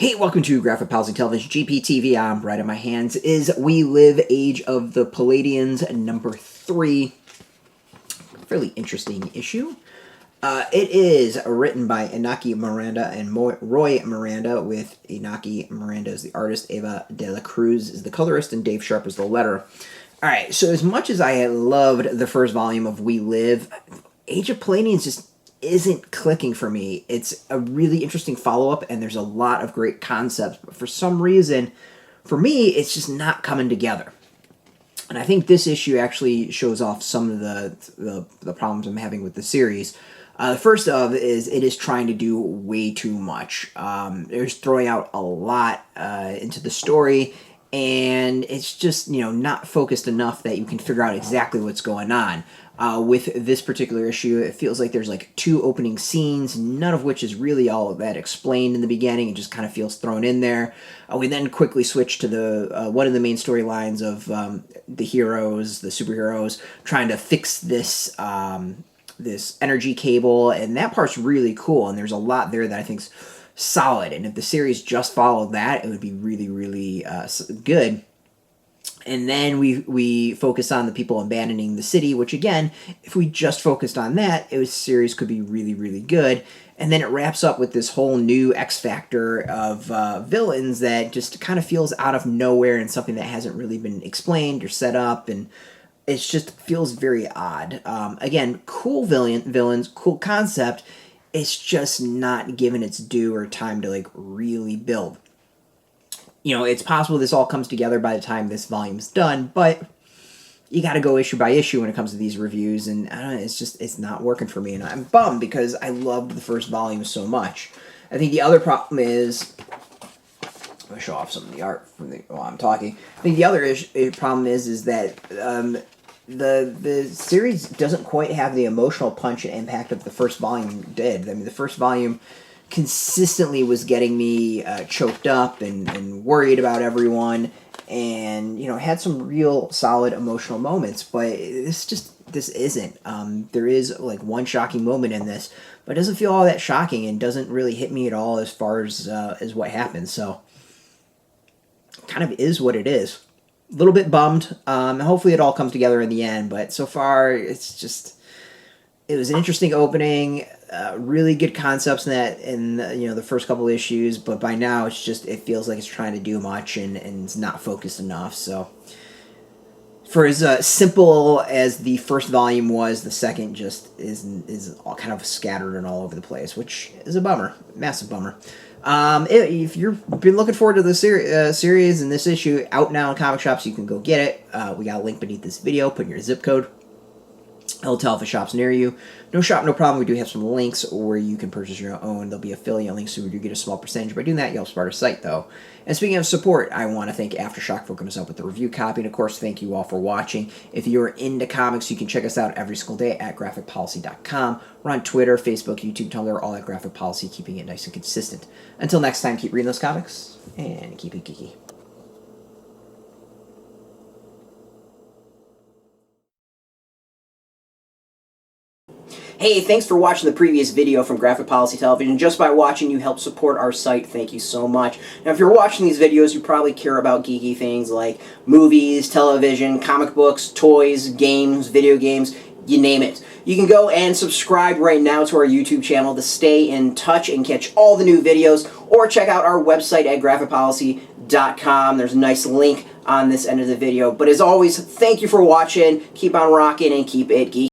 Hey, welcome to Graphic Policy Television, GPTV. Right in my hands is We Live, Age of the Palladions, number 3. Fairly interesting issue. It is written by Inaki Miranda and Roy Miranda, with Inaki Miranda as the artist, Eva De La Cruz is the colorist, and Dave Sharpe is the letterer. Alright, so as much as I loved the first volume of We Live, Age of Palladions just isn't clicking for me. It's a really interesting follow-up, and there's a lot of great concepts, but for some reason, for me, it's just not coming together. And I think this issue actually shows off some of the problems I'm having with the series. The first of is it is trying to do way too much. There's throwing out a lot into the story, and it's just, not focused enough that you can figure out exactly what's going on. With this particular issue, it feels like there's like 2 opening scenes, none of which is really all that explained in the beginning. It just kind of feels thrown in there. We then quickly switch to the one of the main storylines of the heroes, the superheroes, trying to fix this this energy cable, and that part's really cool, and there's a lot there that I think's solid, and if the series just followed that, it would be really, really good. And then we focus on the people abandoning the city, which again, if we just focused on that, series could be really, really good. And then it wraps up with this whole new X factor of villains that just kind of feels out of nowhere and something that hasn't really been explained or set up, and it just feels very odd. Again, cool villains, cool concept. It's just not given its due or time to like really build. It's possible this all comes together by the time this volume's done, but you got to go issue by issue when it comes to these reviews, and I don't know, it's not working for me, and I'm bummed because I loved the first volume so much. I think the other problem is, I'm going to show off some of the art while I'm talking. I think the other problem is that the series doesn't quite have the emotional punch and impact that the first volume did. I mean, the first volume consistently was getting me choked up and worried about everyone, and had some real solid emotional moments, but this isn't. There is like one shocking moment in this, but it doesn't feel all that shocking and doesn't really hit me at all as far as what happens. So it kind of is what it is. A little bit bummed. Hopefully it all comes together in the end, but so far it was an interesting opening. Really good concepts in the first couple issues, but by now it feels like it's trying to do much and it's not focused enough. So for as simple as the first volume was, the second just is all kind of scattered and all over the place, which is a bummer, massive bummer. If you've been looking forward to the series and this issue out now in comic shops, you can go get it. We got a link beneath this video. Put in your zip code. It'll tell if a shop's near you. No shop, no problem. We do have some links where you can purchase your own. There'll be affiliate links, so we do get a small percentage. By doing that, you help support our site, though. And speaking of support, I want to thank AfterShock for hooking us up with the review copy. And, of course, thank you all for watching. If you're into comics, you can check us out every single day at graphicpolicy.com. We're on Twitter, Facebook, YouTube, Tumblr, all at Graphic Policy, keeping it nice and consistent. Until next time, keep reading those comics, and keep it geeky. Hey, thanks for watching the previous video from Graphic Policy Television. Just by watching, you help support our site. Thank you so much. Now, if you're watching these videos, you probably care about geeky things like movies, television, comic books, toys, games, video games, you name it. You can go and subscribe right now to our YouTube channel to stay in touch and catch all the new videos, or check out our website at graphicpolicy.com. There's a nice link on this end of the video. But as always, thank you for watching. Keep on rocking and keep it geeky.